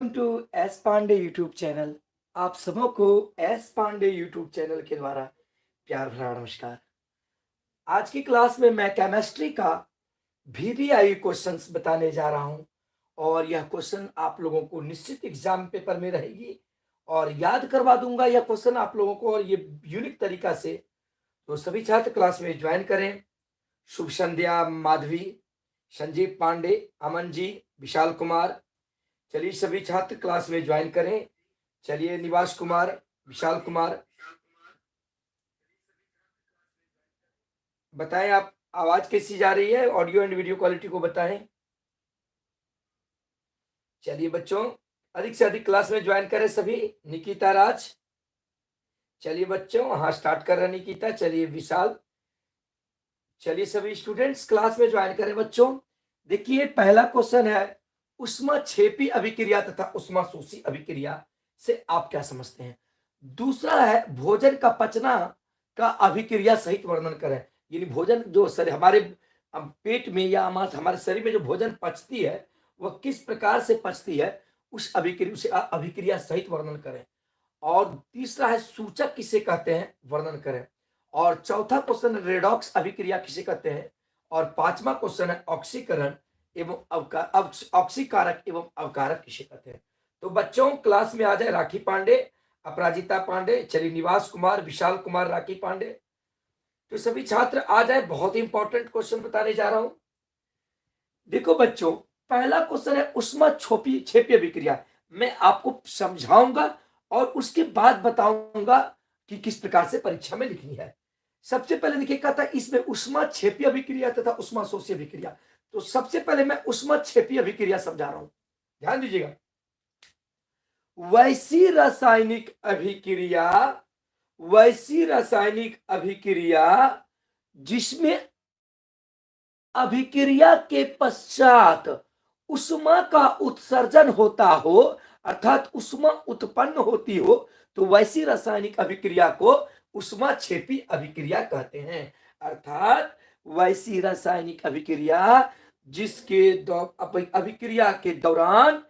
Welcome to S Pandey YouTube channel. आप सबों को एस पांडे यूट्यूब चैनल के द्वारा प्यार भरा नमस्कार। आज की क्लास में मैं केमिस्ट्री का वीवीआई क्वेश्चंस बताने जा रहा हूं और यह क्वेश्चन आप लोगों को निश्चित एग्जाम पेपर में रहेगी और याद करवा दूंगा यह क्वेश्चन आप लोगों को और ये यूनिक तरीका से। तो सभी छात्र क्लास में ज्वाइन करें। शुभ संध्या माधवी, संजीव पांडे, अमन जी, विशाल कुमार। चलिए सभी छात्र क्लास में ज्वाइन करें। चलिए निवास कुमार, विशाल कुमार, बताएं आप आवाज कैसी जा रही है, ऑडियो एंड वीडियो क्वालिटी को बताएं। चलिए बच्चों अधिक से अधिक क्लास में ज्वाइन करें सभी। निकिता राज, चलिए बच्चों, हाँ स्टार्ट कर रहे हैं निकिता। चलिए विशाल, चलिए सभी स्टूडेंट्स क्लास में ज्वाइन करें बच्चों। देखिए पहला क्वेश्चन है, उष्माक्षेपी अभिक्रिया तथा उष्माशोषी अभिक्रिया से आप क्या समझते हैं। दूसरा है, भोजन का पचना का अभिक्रिया सहित वर्णन करें। यानी भोजन जो हमारे पेट में या हमारे शरीर में जो भोजन पचती है वह किस प्रकार से पचती है, उस अभिक्रिया सहित वर्णन करें। और तीसरा है, सूचक किसे कहते हैं, वर्णन करें। और चौथा क्वेश्चन रेडॉक्स अभिक्रिया किसे कहते हैं। और पांचवा क्वेश्चन है, ऑक्सीकरण एवं ऑक्सीकारक एवं अवकारक किसे कहते हैं। तो बच्चों क्लास में आ जाए राखी पांडे, अपराजिता पांडे, चलिए निवास कुमार, विशाल कुमार, राखी पांडे। तो सभी छात्र आ जाए, बहुत ही इंपॉर्टेंट क्वेश्चन बताने जा रहा हूं। देखो बच्चों, पहला क्वेश्चन है उष्मा छोपी छेपी अभिक्रिया। मैं आपको समझाऊंगा और उसके बाद बताऊंगा कि किस प्रकार से परीक्षा में लिखनी है। सबसे पहले देखिए, कहता है इसमें उष्मा छेपी अभिक्रिया तथा उष्मा शोषी अभिक्रिया। तो सबसे पहले मैं उष्मा छेपी अभिक्रिया समझा रहा हूं, ध्यान दीजिएगा। वैसी रासायनिक अभिक्रिया जिसमें अभिक्रिया के पश्चात उष्मा का उत्सर्जन होता हो, अर्थात उष्मा उत्पन्न होती हो, तो वैसी रासायनिक अभिक्रिया को उष्मा छेपी अभिक्रिया कहते हैं। अर्थात वैसी रासायनिक अभिक्रिया जिसके अभिक्रिया के दौरान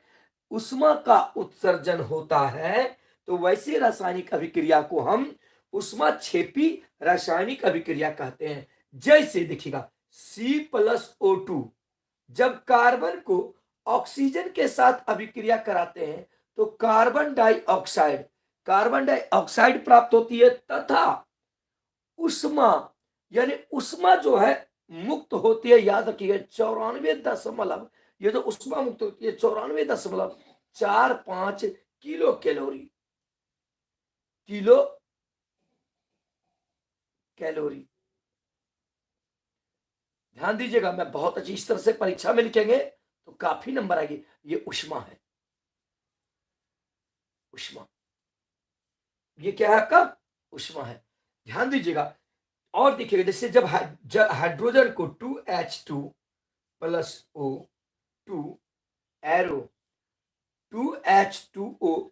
उष्मा का उत्सर्जन होता है, तो वैसी रासायनिक अभिक्रिया को हम उष्मा छेपी रासायनिक अभिक्रिया कहते हैं। जैसे देखिएगा, C+O2 जब कार्बन को ऑक्सीजन के साथ अभिक्रिया कराते हैं तो कार्बन डाइऑक्साइड प्राप्त होती है तथा उष्मा, यानी उष्मा जो है मुक्त होती है। याद रखिएगा 94 ये जो उष्मा मुक्त होती है 94.45 किलो कैलोरी। ध्यान दीजिएगा, मैं बहुत अच्छी इस तरह से परीक्षा में लिखेंगे तो काफी नंबर आएंगे। ये उष्मा है, उष्मा, ये क्या है आपका, उष्मा है। ध्यान दीजिएगा और देखिएगा, जैसे जब हाइड्रोजन को 2H2 plus O2 arrow 2H2O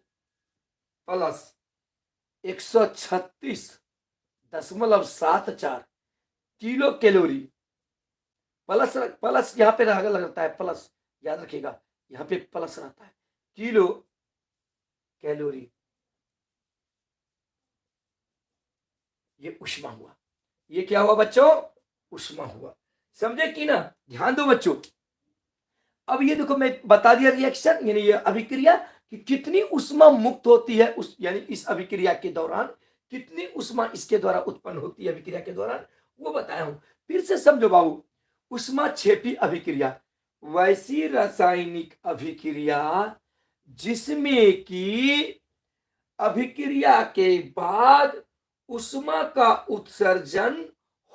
plus 136.74 kilo calorie, plus plus यहाँ पे लगता है प्लस, याद रखिएगा यहाँ पे प्लस रहता है, किलो कैलोरी, ये उष्मा हुआ। ये क्या हुआ बच्चों, उष्मा हुआ। समझे कि ना, ध्यान दो बच्चों। अब ये देखो, मैं बता दिया रिएक्शन यानी ये अभिक्रिया कि कितनी उष्मा मुक्त होती है, उस यानी इस अभिक्रिया के दौरान कितनी उष्मा इसके द्वारा उत्पन्न होती है अभिक्रिया के दौरान, वो बताया हूं। फिर से समझो बाबू, उष्मा छेपी अभिक्रिया वैसी रासायनिक अभिक्रिया जिसमें कि अभिक्रिया के बाद उष्मा का उत्सर्जन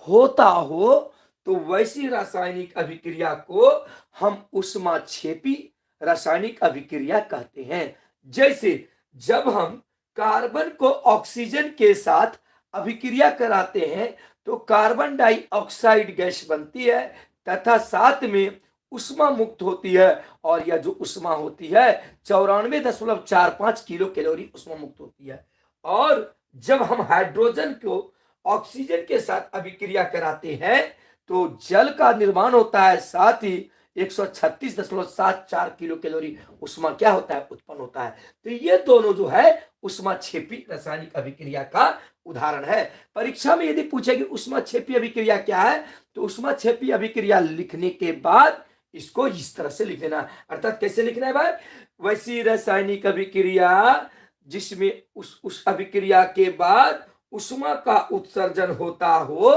होता हो, तो वैसी रासायनिक अभिक्रिया को हम उष्मा छेपी रासायनिक अभिक्रिया कहते हैं। जैसे जब हम कार्बन को ऑक्सीजन के साथ अभिक्रिया कराते हैं तो कार्बन डाइऑक्साइड गैस बनती है तथा साथ में उष्मा मुक्त होती है, और यह जो उष्मा होती है 94.45 किलो कैलोरी उष्मा मुक्त होती है। और जब हम हाइड्रोजन को ऑक्सीजन के साथ अभिक्रिया कराते हैं तो जल का निर्माण होता है, साथ ही 136.74 किलो कैलोरी उष्मा क्या होता है, उत्पन्न होता है। तो ये दोनों जो है उष्माक्षेपी रासायनिक अभिक्रिया का उदाहरण है। परीक्षा में यदि पूछे कि उष्माक्षेपी अभिक्रिया क्या है, तो उष्माक्षेपी अभिक्रिया लिखने के बाद इसको इस तरह से लिख देना, अर्थात कैसे लिखना है भाई, वैसी रासायनिक अभिक्रिया जिसमें उस अभिक्रिया के बाद उष्मा का उत्सर्जन होता हो,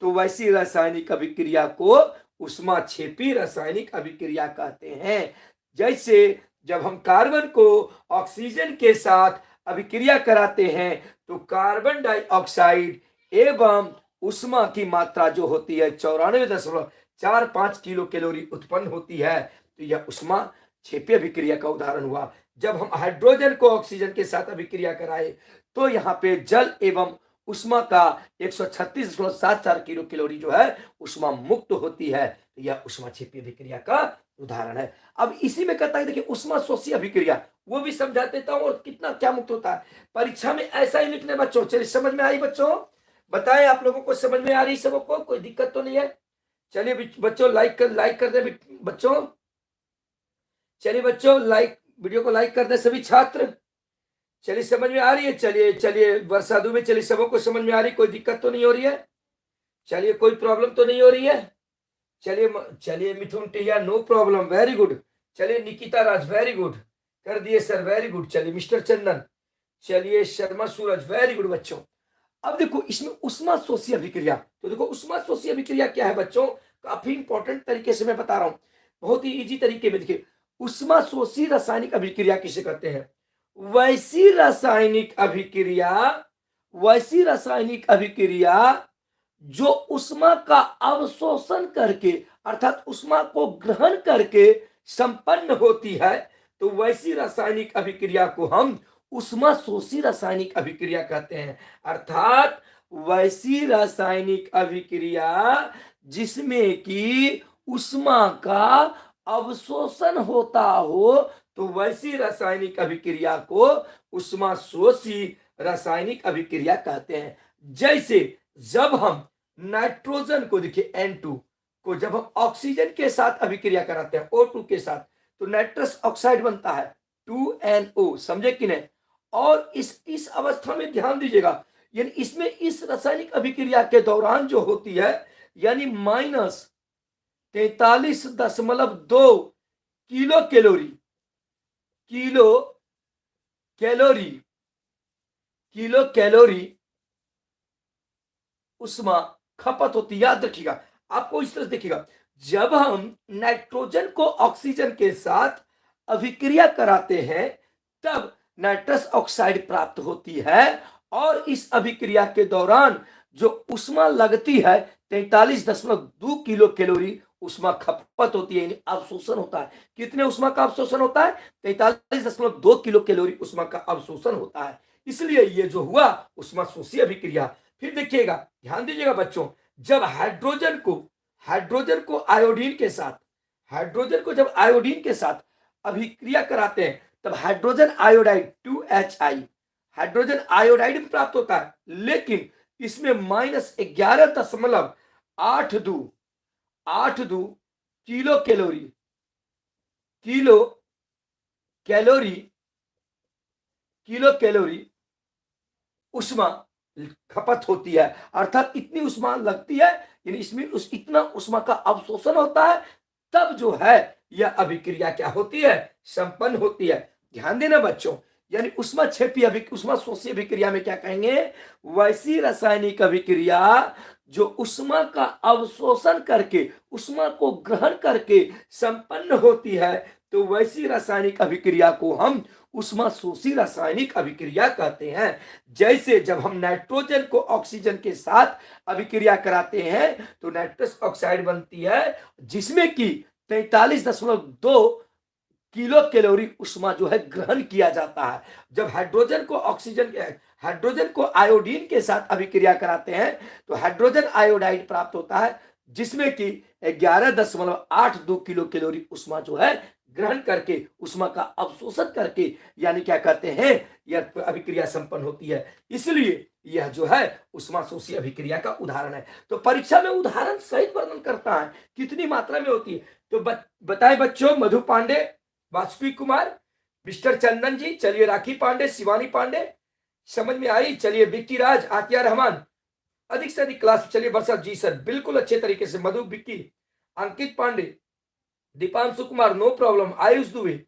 तो वैसी रासायनिक अभिक्रिया को उष्माक्षेपी रासायनिक अभिक्रिया कहते हैं। जैसे जब हम कार्बन को ऑक्सीजन के साथ अभिक्रिया कराते हैं तो कार्बन डाइऑक्साइड एवं उष्मा की मात्रा जो होती है 94.45 किलो कैलोरी उत्पन्न होती है। तो यह उष्माक्षेपी अभिक्रिया का उदाहरण हुआ। जब हम हाइड्रोजन को ऑक्सीजन के साथ अभिक्रिया कराए तो यहाँ पे जल एवं उष्मा का 136.74 किलो कैलोरी जो है उष्मा मुक्त होती है। तो यह उष्माक्षेपी अभिक्रिया का उदाहरण है। अब इसी में कहता है देखिए उष्माशोषी अभिक्रिया, वो भी समझा देता हूं और कितना क्या मुक्त होता है। परीक्षा में ऐसा ही लिखने बच्चों। चलिए समझ में आई बच्चों, बताएं आप लोगों को समझ में आ रही सबको, कोई दिक्कत तो नहीं है। चलिए बच्चों लाइक कर दे बच्चों। चलिए बच्चों वीडियो को लाइक कर दे सभी छात्र। चलिए समझ में आ रही है। चलिए वर्षा दुबे, चलिए सबको समझ में आ रही, कोई दिक्कत तो नहीं हो रही है। चलिए कोई प्रॉब्लम तो नहीं हो रही है। चलिए मिथुन टिया नो प्रॉब्लम, वेरी गुड। चलिए निकिता राज वेरी गुड कर दिए सर, वेरी गुड। चलिए मिस्टर चंदन, चलिए शर्मा सूरज, वेरी गुड बच्चों। अब देखो इसमें उष्माशोषी अभिक्रिया, तो देखो उष्माशोषी अभिक्रिया क्या है बच्चों, काफी इंपॉर्टेंट तरीके से मैं बता रहा हूं, बहुत ही इजी तरीके में। देखिए उष्माशोषी रासायनिक अभिक्रिया किसे कहते हैं, वैसी रासायनिक अभिक्रिया जो उष्मा का अवशोषण करके अर्थात उष्मा को ग्रहण करके संपन्न होती है, तो वैसी रासायनिक अभिक्रिया को हम उष्माशोषी रासायनिक अभिक्रिया कहते हैं। अर्थात वैसी रासायनिक अभिक्रिया जिसमें कि उष्मा का अवशोषण होता हो, तो वैसी रासायनिक अभिक्रिया को उष्माशोषी रासायनिक अभिक्रिया कहते हैं। जैसे जब हम नाइट्रोजन को देखिए N2 को जब हम ऑक्सीजन के साथ अभिक्रिया कराते हैं O2 के साथ, तो नाइट्रस ऑक्साइड बनता है 2NO, समझे कि नहीं। और इस अवस्था में ध्यान दीजिएगा, यानी इसमें इस रासायनिक अभिक्रिया के दौरान जो होती है, यानी -43.2 किलो कैलोरी उष्मा खपत होती। याद रखिएगा, आपको इस तरह से देखिएगा, जब हम नाइट्रोजन को ऑक्सीजन के साथ अभिक्रिया कराते हैं तब नाइट्रस ऑक्साइड प्राप्त होती है, और इस अभिक्रिया के दौरान जो उष्मा लगती है 43.2 किलो कैलोरी उष्मा खपत होती है, यानी अवशोषण होता है। कितने उष्मा का अवशोषण होता है, 43.2 किलो कैलोरी उष्मा का अवशोषण होता है। इसलिए ये जो हुआ उष्माशोषी अभिक्रिया। फिर देखिएगा, ध्यान दीजिएगा बच्चों, जब हाइड्रोजन को आयोडीन जब आयोडीन के साथ अभिक्रिया कराते हैं, तब hydrogen iodide 2HI hydrogen iodide प्राप्त होता है, लेकिन इसमें -11.82 किलो कैलोरी उष्मा खपत होती है। अर्थात इतनी उष्मा लगती है, यानी इसमें इतना उष्मा का अवशोषण होता है, तब जो है यह अभिक्रिया क्या होती है, संपन्न होती है। ध्यान देना बच्चों, यानी उष्माशोषी अभिक्रिया में क्या कहेंगे, वैसी रासायनिक अभिक्रिया जो उष्मा का अवशोषण करके उष्मा को ग्रहण करके संपन्न होती है, तो वैसी रासायनिक अभिक्रिया को हम उष्माशोषी रासायनिक अभिक्रिया कहते हैं। जैसे जब हम नाइट्रोजन को ऑक्सीजन के साथ अभिक्रिया कराते हैं तो नाइट्रस ऑक्साइड बनती है, जिसमें कि 43.2 किलो कैलोरी उष्मा जो है ग्रहण किया जाता है। जब हाइड्रोजन को आयोडीन के साथ अभिक्रिया कराते हैं तो हाइड्रोजन आयोडाइड प्राप्त होता है, जिसमें कि 11.82 किलो कैलोरी उष्मा जो है ग्रहण करके उष्मा का अवशोषण करके, यानी क्या कहते हैं, यह अभिक्रिया संपन्न होती है। इसलिए यह जो है उष्माशोषी अभिक्रिया का उदाहरण है। तो परीक्षा में उदाहरण सहित वर्णन करता है, कितनी मात्रा में होती है। तो बताए बच्चों, मधु पांडे, वासुकी कुमार, मिस्टर चंदन जी, चलिए राखी पांडे, शिवानी पांडे, समझ में आई। चलिए विक्की राज, आतिया रहमान, अधिक से अधिक क्लास। चलिए वर्षा जी सर, बिल्कुल अच्छे तरीके से। मधु, विक्की, अंकित पांडे, दीपांशु कुमार, नो प्रॉब्लम। आयुष दुबे,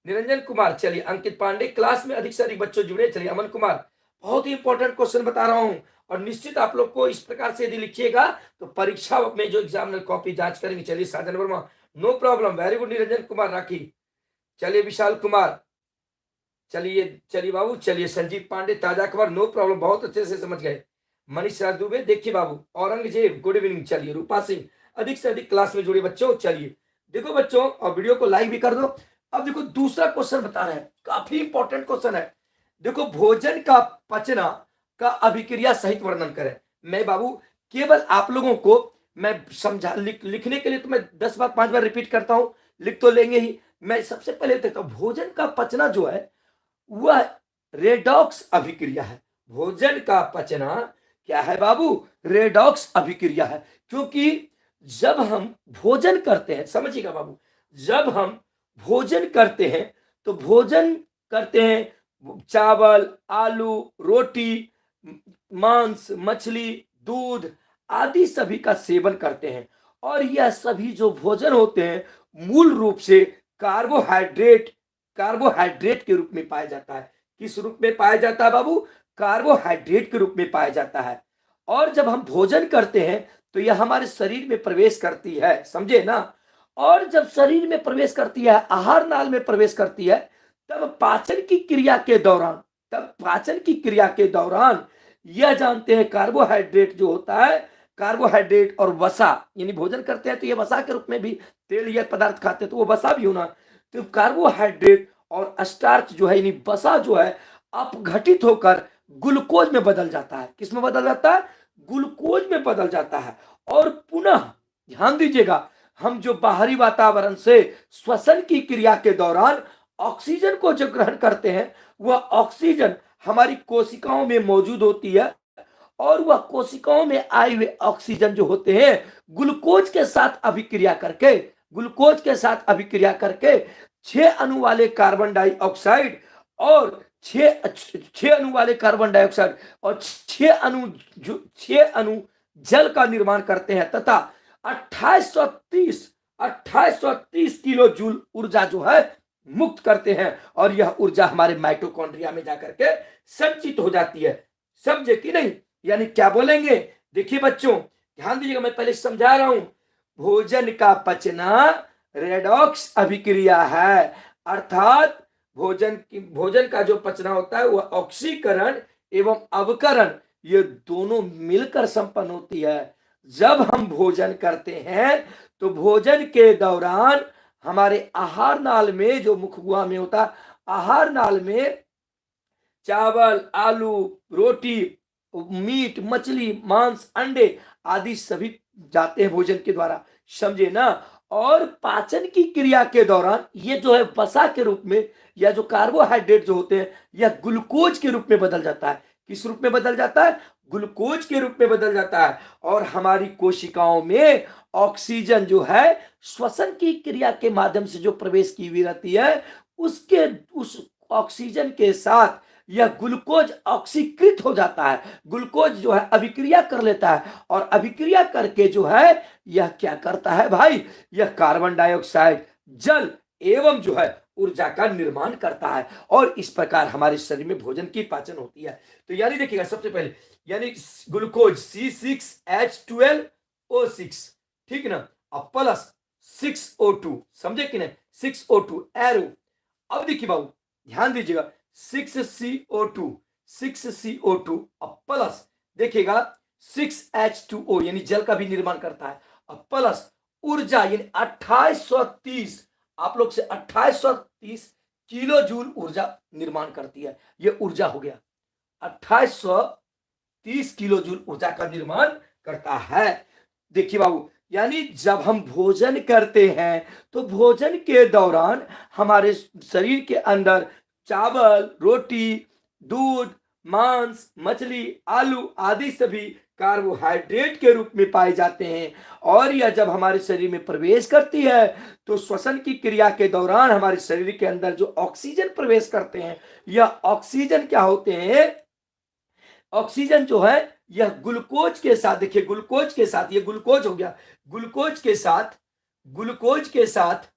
निरंजन कुमार, चलिए अंकित पांडे, क्लास में अधिक से अधिक बच्चों जुड़े। चलिए अमन कुमार, बहुत ही इंपॉर्टेंट क्वेश्चन बता रहा हूं, और निश्चित आप लोग को इस प्रकार से यदि लिखिएगा तो परीक्षा में जो एग्जामिनर कॉपी जांच करेंगे। चलिए Sajan Verma, no problem, very good. Niranjan Kumar Rakhi, चलिए विशाल कुमार, चलिए बाबू, चलिए संजीव पांडे, ताजा खबर, नो प्रॉब्लम, बहुत अच्छे से समझ गए। मनीष राज दुबे, देखिए बाबू, औरंगजेब, गुड इवनिंग। चलिए रूपा सिंह, अधिक से अधिक क्लास में जुड़े बच्चों। चलिए देखो बच्चों, और वीडियो को लाइक भी कर दो। अब देखो दूसरा क्वेश्चन बता रहे हैं, काफी इंपॉर्टेंट क्वेश्चन है। देखो, भोजन का पचना का अभिक्रिया सहित वर्णन करें। मैं बाबू केवल आप लोगों को मैं समझा लिखने के लिए तो मैं 10 बार 5 बार रिपीट करता हूं, लिख तो लेंगे ही। मैं सबसे पहले देखता हूं, भोजन का पचना जो है वह रेडॉक्स अभिक्रिया है। भोजन का पचना क्या है बाबू? रेडॉक्स अभिक्रिया है। क्योंकि जब हम भोजन करते हैं, समझिएगा बाबू, जब हम भोजन करते हैं तो भोजन करते हैं चावल, आलू, रोटी, मांस, मछली, दूध आदि सभी का सेवन करते हैं। और यह सभी जो भोजन होते हैं मूल रूप से कार्बोहाइड्रेट के रूप में पाया जाता है। किस रूप में पाया जाता है बाबू? कार्बोहाइड्रेट के रूप में पाया जाता है। और जब हम भोजन करते हैं तो यह हमारे शरीर में प्रवेश करती है, समझे ना। और जब शरीर में प्रवेश करती है, आहार नाल में प्रवेश करती है, तब पाचन की क्रिया के दौरान यह जानते हैं कार्बोहाइड्रेट जो होता है, कार्बोहाइड्रेट और वसा, यानी भोजन करते हैं तो यह वसा के रूप में भी तेल या पदार्थ खाते हैं तो वो वसा भी होना। तो कार्बोहाइड्रेट और स्टार्च जो है, यानी वसा जो है, अपघटित होकर ग्लूकोज में बदल जाता है। किस में बदल जाता है? ग्लूकोज में बदल जाता है। और पुनः ध्यान दीजिएगा, हम जो बाहरी वातावरण से श्वसन की क्रिया के दौरान ऑक्सीजन को जो ग्रहण करते हैं, वह ऑक्सीजन हमारी कोशिकाओं में मौजूद होती है। और वह कोशिकाओं में आए हुए ऑक्सीजन जो होते हैं ग्लूकोज के साथ अभिक्रिया करके 6 अणु वाले कार्बन डाइऑक्साइड और 6 अणु वाले कार्बन डाइऑक्साइड और 6 अणु जल का निर्माण करते हैं, तथा 2830 किलो जूल ऊर्जा जो है मुक्त करते हैं। और यह ऊर्जा हमारे माइटोकॉन्ड्रिया में जाकर के संचित हो जाती है। समझे कि नहीं? यानी क्या बोलेंगे? देखिए बच्चों, ध्यान दीजिएगा, मैं पहले समझा रहा हूं। भोजन का पचना रेडॉक्स अभिक्रिया है, अर्थात भोजन का जो पचना होता है वह ऑक्सीकरण एवं अवकरण ये दोनों मिलकर संपन्न होती है। जब हम भोजन करते हैं तो भोजन के दौरान हमारे आहार नाल में, जो मुखगुआ में होता है, आहार नाल में चावल, आलू, रोटी, मीट, मछली, मांस, अंडे आदि सभी जाते हैं भोजन के द्वारा, समझे ना। और पाचन की क्रिया के दौरान ये जो है वसा के रूप में, या जो कार्बोहाइड्रेट जो होते हैं, यह ग्लूकोज के रूप में बदल जाता है। किस रूप में बदल जाता है? ग्लूकोज के रूप में बदल जाता है। और हमारी कोशिकाओं में ऑक्सीजन जो है श्वसन की क्रिया के माध्यम से जो प्रवेश की हुई रहती है, उस ऑक्सीजन के साथ यह ग्लूकोज ऑक्सीकृत हो जाता है। ग्लूकोज जो है अभिक्रिया कर लेता है, और अभिक्रिया करके जो है यह क्या करता है भाई? यह कार्बन डाइऑक्साइड, जल एवं जो है ऊर्जा का निर्माण करता है। और इस प्रकार हमारे शरीर में भोजन की पाचन होती है। तो यानी देखिएगा, सबसे पहले यानी ग्लूकोज C6H12O6, ठीक है ना, अब प्लस 6O2, समझे कि नहीं? 6O2 arrow. अब देखिए बाबू, ध्यान दीजिएगा, 6CO2 अब प्लस देखिएगा 6H2O, यानी जल का भी निर्माण करता है। अब प्लस ऊर्जा, यानी 2830, आप लोग से 2830 किलो जूल ऊर्जा निर्माण करती है। यह ऊर्जा हो गया, 2830 किलो जूल ऊर्जा का निर्माण करता है। देखिए बाबू, यानी जब हम भोजन करते हैं तो भोजन के दौरान हमारे शरीर के अंदर चावल, रोटी, दूध, मांस, मछली, आलू आदि सभी कार्बोहाइड्रेट के रूप में पाए जाते हैं और यह जब हमारे शरीर में प्रवेश करती है तो श्वसन की क्रिया के दौरान हमारे शरीर के अंदर जो ऑक्सीजन प्रवेश करते हैं, यह ऑक्सीजन क्या होते हैं? ऑक्सीजन जो है यह ग्लूकोज के साथ, देखिए ग्लूकोज के साथ, ये ग्लूकोज हो गया, ग्लूकोज के साथ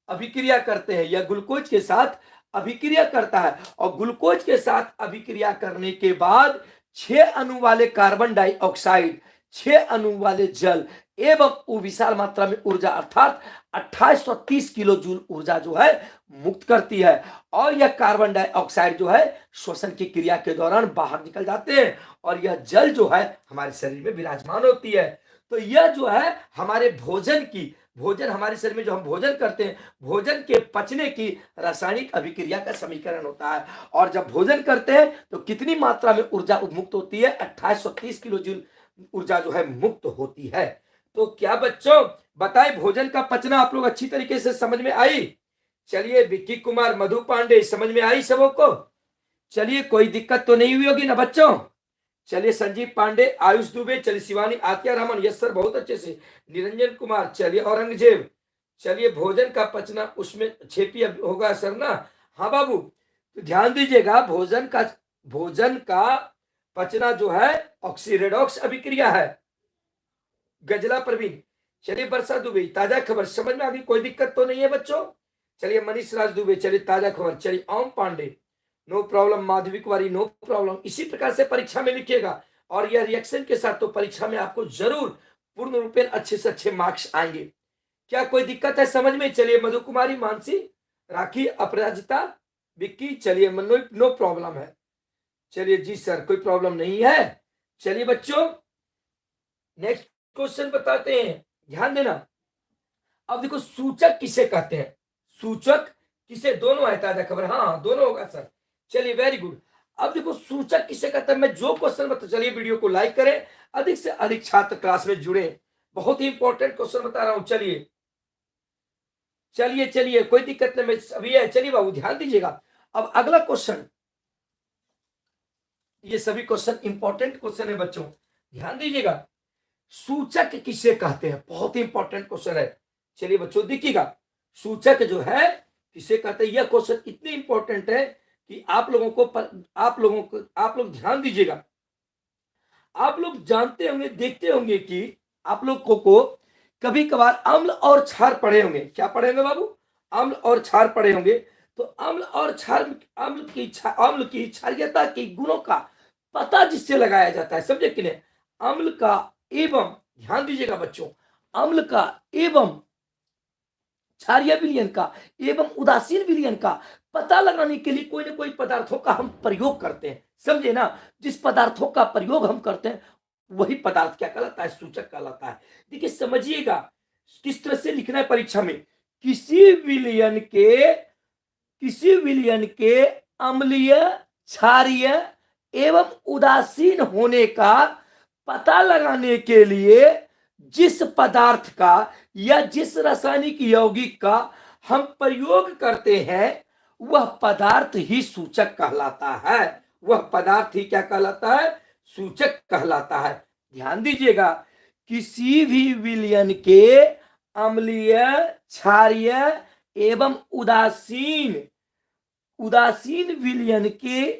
अभिक्रिया करते हैं, यह ग्लूकोज के साथ अभिक्रिया करता है और ग्लूकोज के साथ अभिक्रिया करने के बाद 6 अणु वाले कार्बन डाइऑक्साइड, 6 अणु वाले जल एवं वो विशाल मात्रा में ऊर्जा अर्थात 2830 किलो जूल ऊर्जा जो है मुक्त करती है और यह कार्बन डाइऑक्साइड जो है श्वसन की क्रिया के दौरान बाहर निकल जाते हैं और यह जल जो है हमारे शरीर में विराजमान होती है। तो यह जो है हमारे भोजन हमारे शरीर में जो हम भोजन करते हैं, भोजन के पचने की रासायनिक अभिक्रिया का समीकरण होता है और जब भोजन करते हैं तो कितनी मात्रा में ऊर्जा मुक्त होती है? 2830 किलो जूल ऊर्जा जो है मुक्त होती है। तो क्या बच्चों बताए भोजन का पचना आप लोग अच्छी तरीके से समझ में आई? चलिए विक्की कुमार, मधु पांडे, समझ में आई सबों को? चलिए कोई दिक्कत तो नहीं हुई होगी ना बच्चों? चलिए संजीव पांडे, आयुष दुबे, चलिए शिवानी आत्या रामन, यस सर बहुत अच्छे से, निरंजन कुमार, चलिए औरंगजेब, चलिए भोजन का पचना उसमें छेपी होगा सर ना? हाँ बाबू, तो ध्यान दीजिएगा भोजन का पचना जो है ऑक्सीरेडॉक्स अभिक्रिया है। गजला प्रवीण, चलिए वर्षा दुबे, ताजा खबर समझ में आ गई? कोई दिक्कत तो नहीं है बच्चों? चलिए मनीष राज दुबे, चलिए ताजा खबर, चलिए ओम पांडे, नो प्रॉब्लम, माधवी कुमारी नो प्रॉब्लम। इसी प्रकार से परीक्षा में लिखिएगा और यह रिएक्शन के साथ तो परीक्षा में आपको जरूर पूर्ण रूपेण अच्छे से अच्छे मार्क्स आएंगे। क्या कोई दिक्कत है समझ में? चलिए मधु कुमारी, मानसी, राखी, अपराजिता, विक्की, चलिए नो प्रॉब्लम है। चलिए जी सर कोई प्रॉब्लम नहीं है। चलिए बच्चों नेक्स्ट क्वेश्चन बताते हैं, ध्यान देना। अब देखो सूचक किसे कहते हैं? सूचक किसे? दोनों है, ताजा खबर, हाँ दोनों होगा सर। चलिए वेरी गुड। अब देखो सूचक किसे कहते हैं, मैं जो क्वेश्चन बता, चलिए वीडियो को लाइक करें, अधिक से अधिक छात्र क्लास में जुड़े, बहुत ही इंपॉर्टेंट क्वेश्चन बता रहा हूं। चलिए चलिए चलिए कोई दिक्कत नहीं, मैं अभी है। चलिए बाबू ध्यान दीजिएगा। अब अगला क्वेश्चन, ये सभी क्वेश्चन इंपॉर्टेंट क्वेश्चन है बच्चों, ध्यान दीजिएगा। सूचक किसे कहते हैं? बहुत ही इंपॉर्टेंट क्वेश्चन है। चलिए बच्चों देखिएगा, सूचक जो है किसे कहते हैं? यह क्वेश्चन इतनी इंपॉर्टेंट है कि आप लोग ध्यान दीजिएगा। आप लोग जानते होंगे, देखते होंगे कि आप लोगों को कभी कभार अम्ल और क्षार पढ़े होंगे। क्या पढ़े होंगे बाबू? अम्ल और क्षार पढ़े होंगे। तो अम्ल और क्षार, अम्ल की क्षारीयता के गुणों का पता जिससे लगाया जाता है, समझे कि नहीं? अम्ल का एवं, ध्यान दीजिएगा बच्चों, अम्ल का एवं क्षारीय विलयन का एवं उदासीन विलयन का पता लगाने के लिए कोई ना कोई पदार्थों का हम प्रयोग करते हैं, समझे ना? जिस पदार्थों का प्रयोग हम करते हैं वही पदार्थ क्या कहलाता है? सूचक कहलाता है। देखिए समझिएगा किस तरह से लिखना है परीक्षा में। किसी विलयन के अम्लीय, क्षारीय एवं उदासीन होने का पता लगाने के लिए जिस पदार्थ का या जिस रासायनिक यौगिक का हम प्रयोग करते हैं वह पदार्थ ही सूचक कहलाता है। वह पदार्थ ही क्या कहलाता है? सूचक कहलाता है। ध्यान दीजिएगा, किसी भी विलयन के अम्लीय, क्षारीय एवं उदासीन विलयन के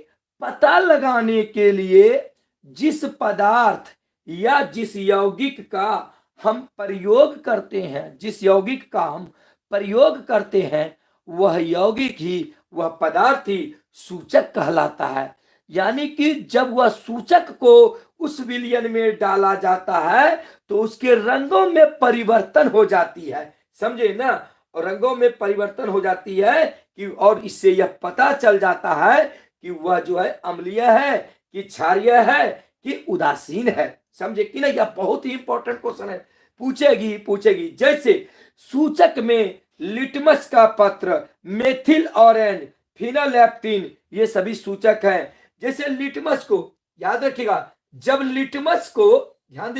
पता लगाने के लिए जिस पदार्थ या जिस यौगिक का हम प्रयोग करते हैं, जिस यौगिक का हम प्रयोग करते हैं वह यौगिक ही, वह पदार्थ ही सूचक कहलाता है। यानी कि जब वह सूचक को उस विलयन में डाला जाता है तो उसके रंगों में परिवर्तन हो जाती है, समझे ना? और रंगों में परिवर्तन हो जाती है कि, और इससे यह पता चल जाता है कि वह जो है अम्लीय है कि क्षारीय है कि उदासीन है, समझे कि नहीं? यह बहुत ही इंपॉर्टेंट क्वेश्चन है, पूछेगी। जैसे सूचक में लिटमस का पत्र, मेथिल ऑरेंज, फिनोलेप्टिन, ये सभी सूचक हैं। जैसे लिटमस को याद रखिएगा, जब लिटमस को ध्यान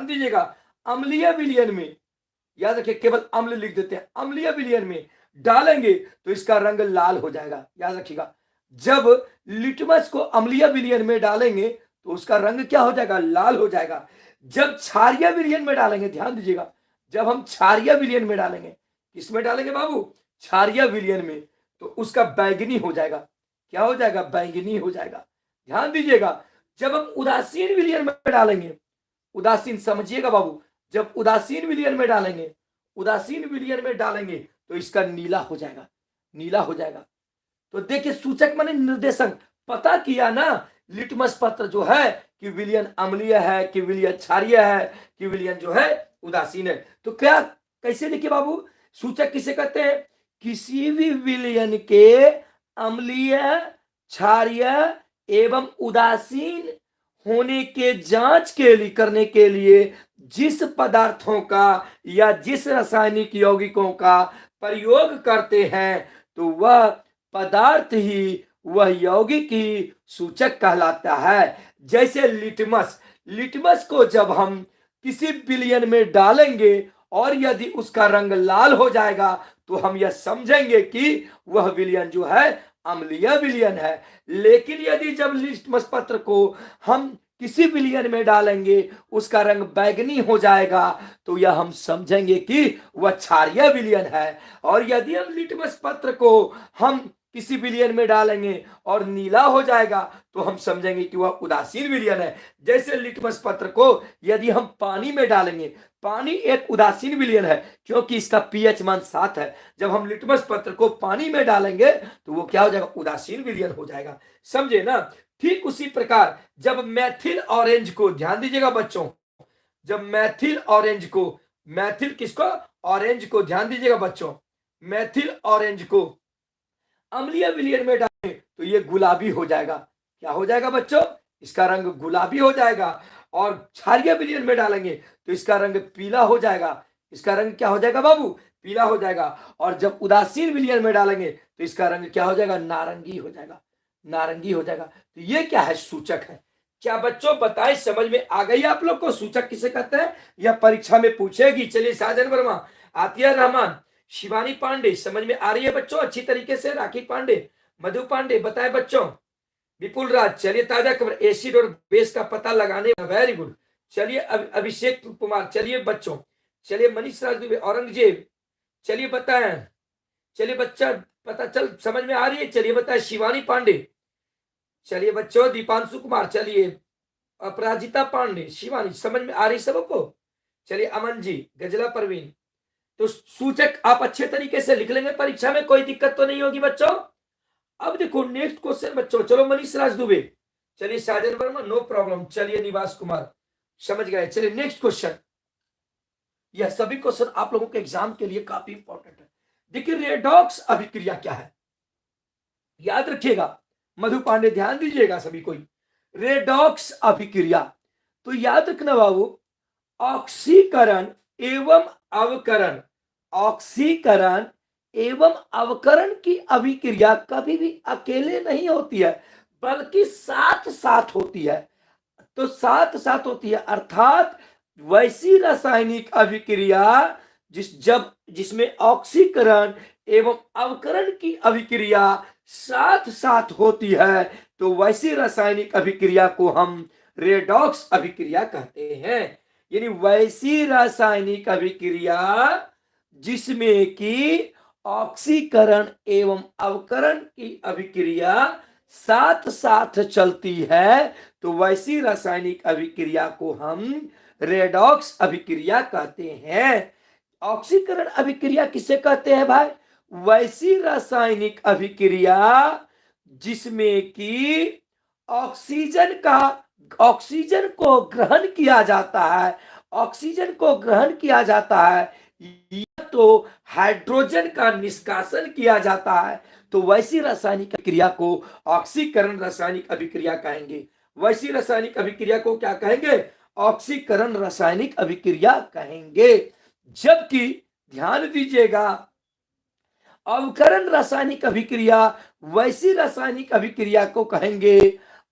दीजिएगा अम्लीय विलयन में, याद रखिए केवल अम्ल लिख देते हैं, अम्लीय विलयन में डालेंगे तो इसका रंग लाल हो जाएगा, याद रखिएगा। जब लिटमस को अम्लीय विलयन में डालेंगे तो उसका रंग क्या हो जाएगा, लाल हो जाएगा। जब क्षारीय विलयन में डालेंगे, ध्यान दीजिएगा, जब हम क्षारीय विलयन में डालेंगे, किसमें डालेंगे बाबू, क्षारीय विलयन में, तो उसका बैंगनी हो जाएगा। क्या हो जाएगा, बैंगनी हो जाएगा। ध्यान दीजिएगा, जब हम उदासीन विलयन में डालेंगे, उदासीन समझिएगा बाबू, जब उदासीन विलयन में डालेंगे, उदासीन विलयन में डालेंगे तो इसका नीला हो जाएगा, नीला हो जाएगा। तो देखिए सूचक माने निर्देशक, पता किया ना लिटमस पत्र जो है कि विलयन अम्लीय है कि विलयन क्षारीय है कि विलयन जो है उदासीन है। तो क्या कैसे, देखिए बाबू, सूचक किसे कहते हैं, किसी भी विलयन के अम्लीय, क्षारीय एवं उदासीन होने के जांच के लिए करने के लिए जिस पदार्थों का या जिस रासायनिक यौगिकों का प्रयोग करते हैं तो वह पदार्थ ही, वह यौगिक ही सूचक कहलाता है। जैसे लिटमस, लिटमस को जब हम किसी विलयन में डालेंगे और यदि उसका रंग लाल हो जाएगा तो हम यह समझेंगे कि वह विलयन जो है अम्लीय विलयन है। लेकिन यदि जब लिटमस पत्र को हम किसी विलयन में डालेंगे उसका रंग बैंगनी हो जाएगा तो यह हम समझेंगे कि वह क्षारीय विलयन है। और यदि हम लिटमस पत्र को हम किसी विलयन में डालेंगे और नीला हो जाएगा तो हम समझेंगे कि वह उदासीन विलयन है। जैसे लिटमस पत्र को यदि हम पानी में डालेंगे, पानी एक उदासीन विलयन है क्योंकि इसका पीएच मान 7 है। जब हम लिटमस पत्र को पानी में डालेंगे तो वो क्या हो जाएगा, उदासीन विलयन हो जाएगा। समझे ना। ठीक उसी प्रकार जब मैथिल ऑरेंज को, ध्यान दीजिएगा बच्चों, जब मैथिल ऑरेंज को, मैथिल किसको, ऑरेंज को, ध्यान दीजिएगा बच्चों, मैथिल ऑरेंज को अम्लीय विलयन में डालें तो ये गुलाबी हो जाएगा। क्या हो जाएगा बच्चों, इसका रंग गुलाबी हो जाएगा। और क्षारीय विलयन में डालेंगे तो इसका रंग पीला हो जाएगा। इसका रंग क्या हो जाएगा बाबू, पीला हो जाएगा। और जब उदासीन विलयन में डालेंगे तो इसका रंग क्या हो जाएगा, नारंगी हो जाएगा, नारंगी हो जाएगा। तो ये क्या है, सूचक है। क्या बच्चों बताएं, समझ में आ गई आप लोग को सूचक किसे कहते हैं, यह परीक्षा में पूछेगी। चलिए साजन वर्मा, आतिया रहमान, शिवानी पांडे, समझ में आ रही है बच्चों अच्छी तरीके से, राखी पांडे, मधु पांडे, बताए बच्चों, विपुल राज, चलिए ताजा खबर, एसिड और बेस का पता लगाने, वेरी गुड। चलिए अभिषेक कुमार, चलिए बच्चों, चलिए मनीष राज दुबे, औरंगजेब, चलिए बताएं, चलिए बच्चा पता चल समझ में आ रही है, चलिए बताएं, शिवानी पांडे, चलिए बच्चों, दीपांशु कुमार, चलिए अपराजिता पांडे, शिवानी, समझ में आ रही सबको। चलिए अमन जी, गजला परवीन। तो सूचक आप अच्छे तरीके से लिख लेंगे, परीक्षा में कोई दिक्कत तो नहीं होगी बच्चों। अब देखो नेक्स्ट क्वेश्चन बच्चों, चलो मनीष राज दुबे, चलिए साजन वर्मा, नो प्रॉब्लम, चलिए निवास कुमार, समझ गए। चलिए नेक्स्ट क्वेश्चन, यह सभी क्वेश्चन आप लोगों के एग्जाम के लिए काफी इंपॉर्टेंट है। देखिए रेडॉक्स अभिक्रिया क्या है, याद रखिएगा, मधु पांडे ध्यान दीजिएगा सभी कोई, रेडॉक्स अभिक्रिया, तो याद रखना बाबू, ऑक्सीकरण एवं अवकरण, ऑक्सीकरण एवं अवकरण की अभिक्रिया कभी भी अकेले नहीं होती है बल्कि साथ साथ होती है। तो साथ साथ होती है अर्थात वैसी रासायनिक अभिक्रिया जिसमें ऑक्सीकरण एवं अवकरण की अभिक्रिया साथ साथ होती है तो वैसी रासायनिक अभिक्रिया को हम रेडॉक्स अभिक्रिया कहते हैं। यानी वैसी रासायनिक अभिक्रिया जिसमें कि ऑक्सीकरण एवं अवकरण की अभिक्रिया साथ साथ चलती है तो वैसी रासायनिक अभिक्रिया को हम रेडॉक्स अभिक्रिया कहते हैं। ऑक्सीकरण अभिक्रिया किसे कहते हैं भाई, वैसी रासायनिक अभिक्रिया जिसमें कि ऑक्सीजन को ग्रहण किया जाता है, ऑक्सीजन को ग्रहण किया जाता है या तो हाइड्रोजन का निष्कासन किया जाता है तो वैसी रासायनिक अभिक्रिया को ऑक्सीकरण रासायनिक अभिक्रिया कहेंगे। वैसी रासायनिक अभिक्रिया को क्या कहेंगे, ऑक्सीकरण रासायनिक अभिक्रिया कहेंगे। जबकि ध्यान दीजिएगा अवकरण रासायनिक अभिक्रिया, वैसी रासायनिक अभिक्रिया को कहेंगे,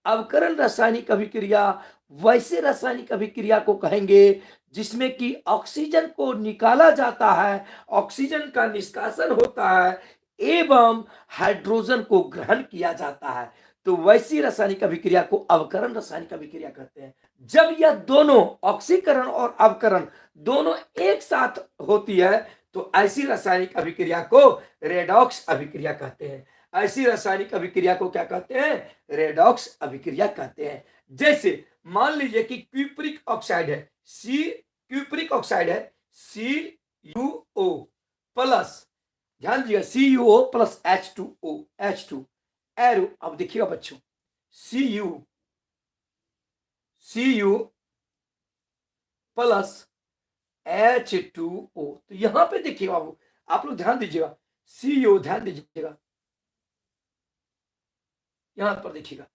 अवकरण रासायनिक अभिक्रिया वैसे रासायनिक अभिक्रिया को कहेंगे जिसमें कि ऑक्सीजन को निकाला जाता है, ऑक्सीजन का निष्कासन होता है, एवं हाइड्रोजन को ग्रहण किया जाता है, तो वैसी रासायनिक अभिक्रिया को अवकरण रासायनिक अभिक्रिया कहते हैं। जब यह दोनों ऑक्सीकरण और अवकरण दोनों एक साथ होती है तो ऐसी रासायनिक अभिक्रिया को रेडॉक्स अभिक्रिया कहते हैं। ऐसी रासायनिक अभिक्रिया को क्या कहते हैं? रेडॉक्स अभिक्रिया कहते हैं। जैसे मान लीजिए कि क्यूप्रिक ऑक्साइड है, क्यूप्रिक ऑक्साइड है CuO प्लस, ध्यान दीजिएगा CuO प्लस H2O एरो। अब देखिएगा बच्चों, Cu प्लस H2O, तो यहां पे देखिए बाबू, आप लोग ध्यान दीजिएगा, Cu, ध्यान दीजिएगा यहां पर देखिएगा,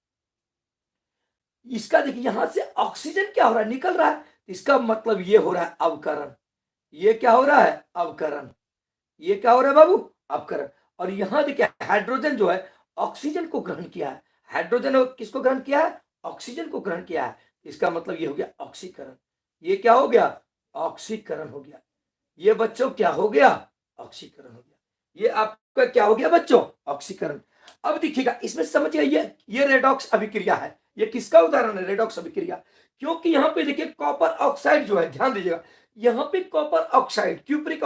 इसका देखिए यहां से ऑक्सीजन क्या हो रहा है, निकल रहा है, इसका मतलब ये हो रहा है अवकरण। ये क्या हो रहा है? अवकरण। ये क्या हो रहा है बाबू? अवकरण। और यहां देखिए हाइड्रोजन जो है ऑक्सीजन को ग्रहण किया है, हाइड्रोजन किसको ग्रहण किया है? ऑक्सीजन को ग्रहण किया है, इसका मतलब ये हो गया ऑक्सीकरण। ये क्या हो गया? ऑक्सीकरण हो गया। ये बच्चों क्या हो गया? ऑक्सीकरण हो गया। ये आपका क्या हो गया बच्चों? ऑक्सीकरण। अब देखिएगा इसमें समझिए, ये रेडॉक्स अभिक्रिया है। ये किसका उदाहरण है? रेडॉक्स अभिक्रिया। क्योंकि यहां पे देखिए कॉपर ऑक्साइड जो है, ध्यान दीजिएगा, यहां पे कॉपर ऑक्साइड, क्यूप्रिक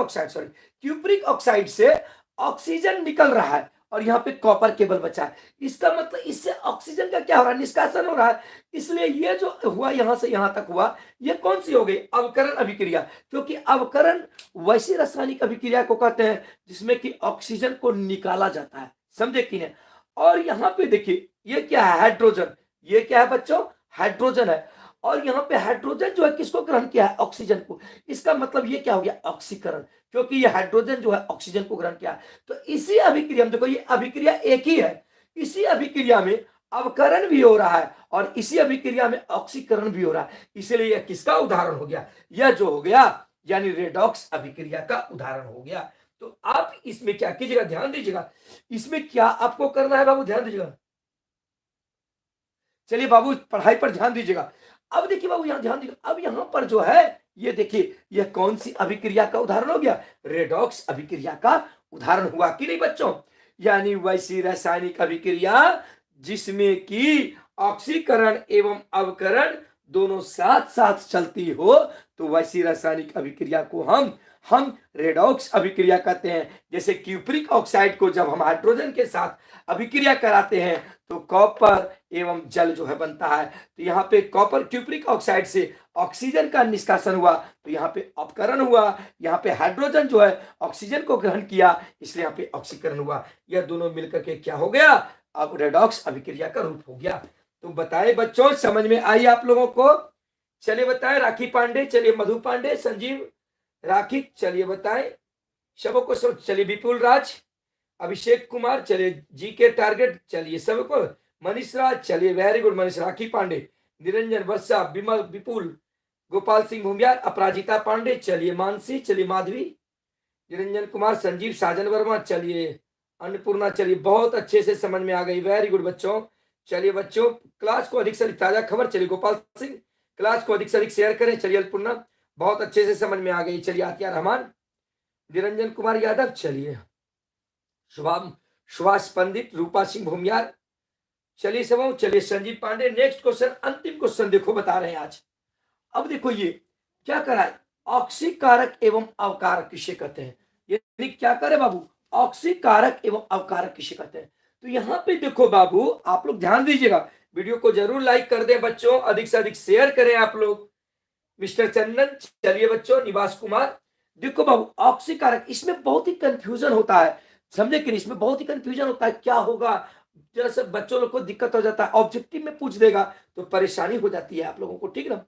ऑक्साइड से ऑक्सीजन निकल रहा है और यहाँ पे कॉपर केवल बचा है। इसका मतलब इससे ऑक्सीजन का क्या हो रहा है? निष्कासन हो रहा है। इसलिए ये जो हुआ यहां से यहां तक हुआ, ये कौन सी हो गई? अवकरण अभिक्रिया। क्योंकि अवकरण वैसी रासायनिक अभिक्रिया को कहते हैं जिसमें कि ऑक्सीजन को निकाला जाता है, समझे कि नहीं? और यहाँ पे देखिए ये क्या है? हाइड्रोजन। ये क्या है बच्चों? हाइड्रोजन है। और यहाँ पे हाइड्रोजन जो है किसको ग्रहण किया है? ऑक्सीजन को। इसका मतलब ये क्या हो गया? ऑक्सीकरण। क्योंकि ये हाइड्रोजन जो है ऑक्सीजन को ग्रहण किया है। तो इसी अभिक्रिया में देखो, ये अभिक्रिया एक ही है, इसी अभिक्रिया में अवकरण भी हो रहा है और इसी अभिक्रिया में ऑक्सीकरण भी हो रहा है। इसलिए यह किसका उदाहरण हो गया? यह जो हो गया यानी रेडॉक्स अभिक्रिया का उदाहरण हो गया। तो आप इसमें क्या कीजिएगा? ध्यान दीजिएगा, इसमें क्या आपको करना है बाबू? ध्यान दीजिएगा। चलिए बाबू पढ़ाई पर ध्यान दीजिएगा। अब देखिए बाबू यहां ध्यान दीजिएगा, अब यहां पर जो है ये देखिए, यह कौन सी अभिक्रिया का उदाहरण हो गया? रेडॉक्स अभिक्रिया का उदाहरण हुआ कि नहीं बच्चों? यानी वैसी रासायनिक अभिक्रिया जिसमें कि ऑक्सीकरण एवं अवकरण दोनों साथ साथ चलती हो, तो वैसी रासायनिक अभिक्रिया को हम रेडॉक्स अभिक्रिया कहते हैं। जैसे क्यूप्रिक ऑक्साइड को जब हम हाइड्रोजन के साथ अभिक्रिया कराते हैं तो कॉपर एवं जल जो है बनता है। तो यहाँ पे कॉपर क्यूप्रिक ऑक्साइड से ऑक्सीजन का निष्कासन हुआ, तो यहाँ पे अपकरण हुआ। यहाँ पे हाइड्रोजन जो है ऑक्सीजन को ग्रहण किया, इसलिए यहाँ पे ऑक्सीकरण हुआ। यह दोनों मिलकर के क्या हो गया? अब रेडॉक्स अभिक्रिया का रूप हो गया। तो बताए बच्चों, समझ में आई आप लोगों को? चलिए बताएं राखी पांडे, चलिए मधु पांडे, संजीव राखी, चलिए बताएं सबों को सब। चलिए विपुल राज, अभिषेक कुमार, चलिए जी के टारगेट, चलिए सबको। मनीष राज, चलिए वेरी गुड मनीष। राखी पांडे, निरंजन, वर्षा, विमल, विपुल, गोपाल सिंह भूमियार, अपराजिता पांडे, चलिए मानसी, चलिए माधवी, निरंजन कुमार, संजीव, साजन वर्मा, चलिए अन्नपूर्णा, चलिए बहुत अच्छे से समझ में आ गई, वेरी गुड बच्चों। चलिए बच्चों क्लास को अधिक से अधिक ताजा खबर, चलिए गोपाल सिंह क्लास को अधिक से अधिक शेयर करें। चलिए अन्नपूर्णा बहुत अच्छे से समझ में आ गई। चलिए आतिया रहमान, निरंजन कुमार यादव, चलिए सुभाष पंडित, रूपा सिंह भूमियार, चलिए सब। चलिए संजीव पांडे। नेक्स्ट क्वेश्चन, अंतिम क्वेश्चन देखो बता रहे हैं आज। अब देखो ये क्या करा है? ऑक्सीकारक एवं अवकारक किसे कहते हैं? यानी क्या करे बाबू? ऑक्सीकारक एवं अवकारक किसे कहते हैं? तो यहाँ पे देखो बाबू, आप लोग ध्यान दीजिएगा, वीडियो को जरूर लाइक कर दें बच्चों, अधिक से अधिक शेयर करें आप लोग। मिस्टर चंदन, चलिए बच्चों, निवास कुमार, देखो बाबू ऑक्सीकारक, इसमें बहुत ही कंफ्यूजन होता है, समझे कि नहीं? इसमें बहुत ही कंफ्यूजन होता है, क्या होगा? जरा से बच्चों लोग को दिक्कत हो जाता है, ऑब्जेक्टिव में पूछ देगा तो परेशानी हो जाती है आप लोगों को, ठीक ना?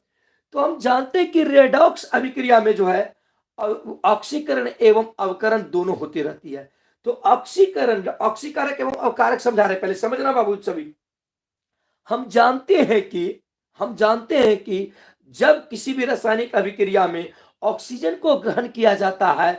तो हम जानते हैं कि रेडॉक्स अभिक्रिया में जो है ऑक्सीकरण एवं अवकरण दोनों होती रहती है। तो ऑक्सीकरण, ऑक्सीकारक एवं अवकारक समझा रहे, पहले समझना बाबू सभी। हम जानते हैं कि जब किसी भी रासायनिक अभिक्रिया में ऑक्सीजन को ग्रहण किया जाता है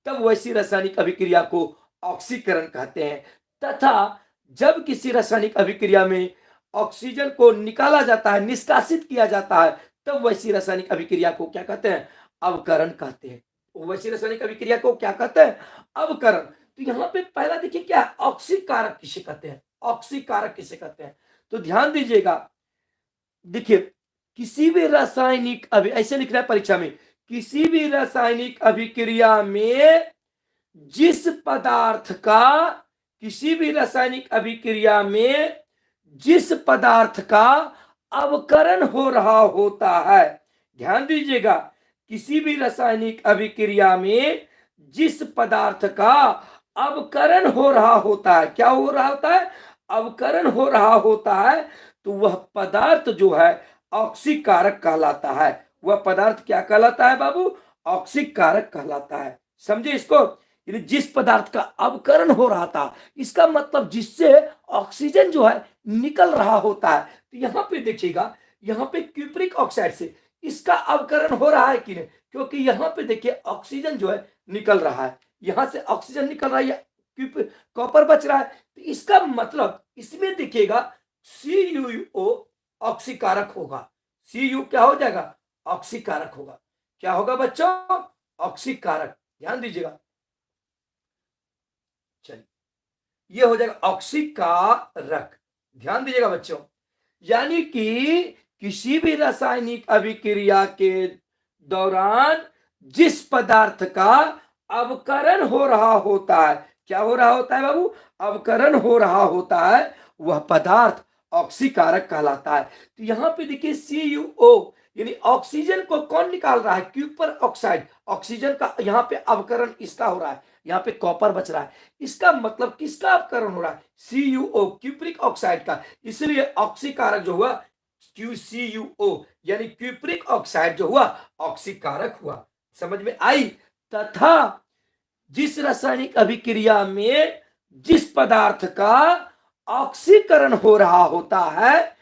तब वैसी रासायनिक अभिक्रिया को ऑक्सीकरण कहते हैं, तथा जब किसी रासायनिक अभिक्रिया में ऑक्सीजन को निकाला जाता है, निष्कासित किया जाता है, तब वैसी रासायनिक अभिक्रिया को क्या कहते हैं? अवकरण कहते हैं। वैसी रासायनिक अभिक्रिया को क्या कहते हैं? अवकरण। तो यहाँ पे पहला देखिए क्या है, ऑक्सीकारक किसे कहते हैं, ऑक्सीकारक किसे कहते हैं। तो ध्यान दीजिएगा, देखिए किसी भी रासायनिक अभी ऐसे लिखना है परीक्षा में, किसी भी रासायनिक अभिक्रिया में जिस पदार्थ का, किसी भी रासायनिक अभिक्रिया में जिस पदार्थ का अवकरण हो रहा होता है, ध्यान दीजिएगा, किसी भी रासायनिक अभिक्रिया में जिस पदार्थ का अवकरण हो रहा होता है, क्या हो रहा होता है, अवकरण हो रहा होता है, तो वह पदार्थ जो है ऑक्सीकारक कहलाता है। वह पदार्थ क्या कहलाता है बाबू, ऑक्सीकारक कहलाता है। समझे इसको, यानी जिस पदार्थ का अवकरण हो रहा था, इसका मतलब जिससे ऑक्सीजन जो है निकल रहा होता है। तो यहाँ पे देखिएगा, यहाँ पे क्यूप्रिक ऑक्साइड से इसका अवकरण हो रहा है कि नहीं, क्योंकि यहाँ पे देखिए ऑक्सीजन जो है निकल रहा है, यहाँ से ऑक्सीजन निकल रहा है, कॉपर बच रहा है, तो इसका मतलब इसमें देखिएगा CuO ऑक्सीकारक होगा। Cu क्या हो जाएगा, ऑक्सीकारक होगा। क्या होगा बच्चों, ऑक्सीकारक। ध्यान दीजिएगा, चलिए ये हो जाएगा ऑक्सीकारक। ध्यान दीजिएगा बच्चों, यानी कि किसी भी रासायनिक अभिक्रिया के दौरान जिस पदार्थ का अवकरण हो रहा होता है, क्या हो रहा होता है बाबू, अवकरण हो रहा होता है, वह पदार्थ ऑक्सीकारक कहलाता है। तो यहाँ पे देखिए CuO यानी ऑक्सीजन को कौन निकाल रहा है, क्यूपर ऑक्साइड, ऑक्सीजन का यहाँ पे अवकरण इसका हो रहा है, यहाँ पे कॉपर बच रहा है, इसका मतलब किसका अवकरण हो रहा है, CuO क्यूप्रिक ऑक्साइड का, इसलिए ऑक्सीकारक जो हुआ CuO यानी क्यूप्रिक ऑक्साइड जो हुआ ऑक्सीकारक हुआ। समझ में आई। तथा जिस रासायनिक अभिक्रिया में जिस पदार्थ का ऑक्सीकरण हो रहा होता है,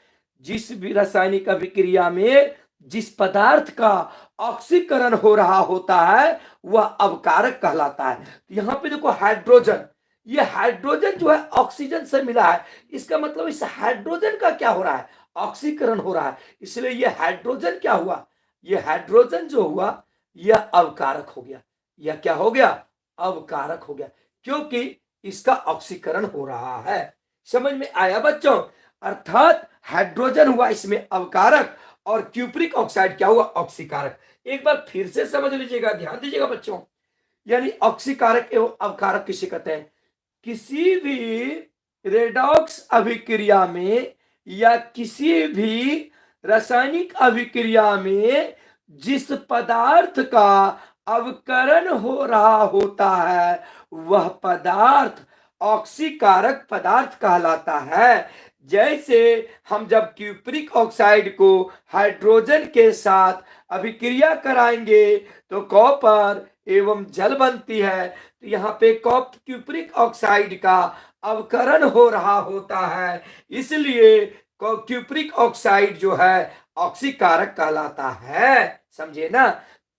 जिस भी रासायनिक अभिक्रिया में जिस पदार्थ का ऑक्सीकरण हो रहा होता है, वह अवकारक कहलाता है। यहाँ पे देखो हाइड्रोजन, ये हाइड्रोजन जो है ऑक्सीजन से मिला है, इसका मतलब इस हाइड्रोजन का क्या हो रहा है, ऑक्सीकरण हो रहा है, इसलिए ये हाइड्रोजन क्या हुआ, ये हाइड्रोजन जो हुआ यह अवकारक हो गया। यह क्या हो गया, अवकारक हो गया, क्योंकि इसका ऑक्सीकरण हो रहा है। समझ में आया बच्चों, अर्थात हाइड्रोजन हुआ इसमें अवकारक और क्यूप्रिक ऑक्साइड क्या हुआ, ऑक्सीकारक। एक बार फिर से समझ लीजिएगा, ध्यान दीजिएगा बच्चों, यानी ऑक्सीकारक एवं अवकारक किसे कहते हैं, किसी भी रेडॉक्स अभिक्रिया में या किसी भी रासायनिक अभिक्रिया में जिस पदार्थ का अवकरण हो रहा होता है, वह पदार्थ ऑक्सीकारक पदार्थ कहलाता है। जैसे हम जब क्यूप्रिक ऑक्साइड को हाइड्रोजन के साथ अभिक्रिया कराएंगे तो कॉपर एवं जल बनती है, तो यहाँ पे क्यूप्रिक ऑक्साइड का अवकरण हो रहा होता है, इसलिए क्यूप्रिक ऑक्साइड जो है ऑक्सीकारक कहलाता है। समझे ना।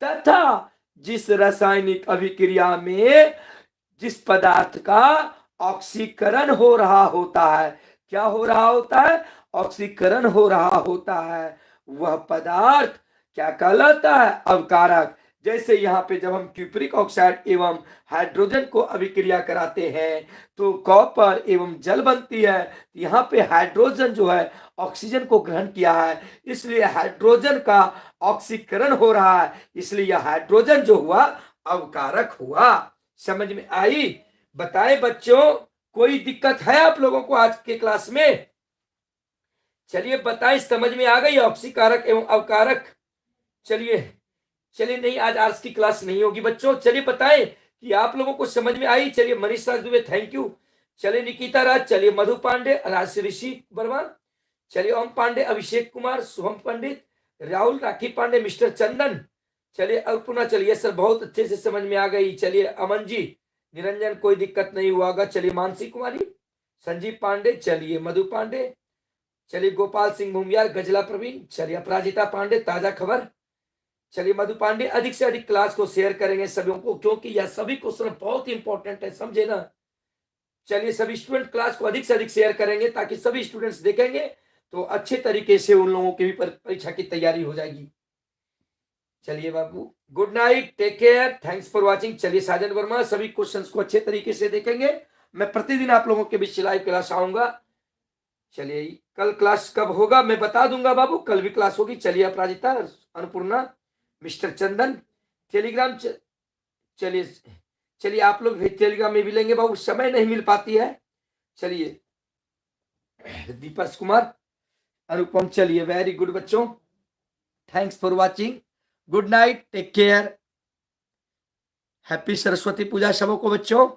तथा जिस रासायनिक अभिक्रिया में जिस पदार्थ का ऑक्सीकरण हो रहा होता है, क्या हो रहा होता है, ऑक्सीकरण हो रहा होता है, वह पदार्थ क्या कहलाता है, अवकारक। जैसे यहाँ पे जब हम क्यूप्रिक ऑक्साइड एवं हाइड्रोजन को अभिक्रिया कराते हैं तो कॉपर एवं जल बनती है, यहाँ पे हाइड्रोजन जो है ऑक्सीजन को ग्रहण किया है, इसलिए हाइड्रोजन का ऑक्सीकरण हो रहा है, इसलिए यह हाइड्रोजन जो हुआ अवकारक हुआ। समझ में आई। बताएं बच्चों, कोई दिक्कत है आप लोगों को आज के क्लास में, चलिए बताएं, समझ में आ गई ऑक्सीकारक एवं अवकारक। चलिए चलिए, नहीं आज आर्ट्स की क्लास नहीं होगी बच्चों, चलिए बताएं कि आप लोगों को समझ में आई। चलिए मनीष राज दुबे थैंक यू, चलिए निकिता राज, चलिए मधु पांडे, ऋषि वर्मा, चलिए ओम पांडे, अभिषेक कुमार, शुभम पंडित, राहुल, राखी पांडे, मिस्टर चंदन, चलिए अल्पना, चलिए सर बहुत अच्छे से समझ में आ गई। चलिए अमन जी, निरंजन कोई दिक्कत नहीं हुआ होगा। चलिए मानसी कुमारी, संजीव पांडे, चलिए मधु पांडे, चलिए गोपाल सिंह भूमियार, गजला प्रवीण, चलिए अपराजिता पांडे, ताजा खबर, चलिए मधु पांडे। अधिक से अधिक क्लास को शेयर करेंगे सभी को, क्योंकि यह सभी क्वेश्चन बहुत इंपॉर्टेंट है, समझे ना। चलिए सभी स्टूडेंट क्लास को अधिक से अधिक शेयर करेंगे ताकि सभी स्टूडेंट्स देखेंगे तो अच्छे तरीके से उन लोगों की भी परीक्षा की तैयारी हो जाएगी। चलिए Babu, good night, take care, thanks for watching. चलिए साजन वर्मा, सभी क्वेश्चंस को अच्छे तरीके से देखेंगे। मैं प्रतिदिन आप लोगों के बीच लाइव क्लास आऊंगा। चलिए, कल क्लास कब होगा मैं बता दूंगा बाबू, कल भी क्लास होगी। चलिए अपराजिता, अन्नपूर्णा, मिस्टर चंदन, टेलीग्राम चलिए चलिए, आप लोग भी टेलीग्राम में भी लेंगे बाबू, समय नहीं मिल पाती है। चलिए दीपक कुमार, अनुपम, चलिए वेरी गुड बच्चों, thanks for watching, good night, take care, happy Saraswati Puja सबों को बच्चों।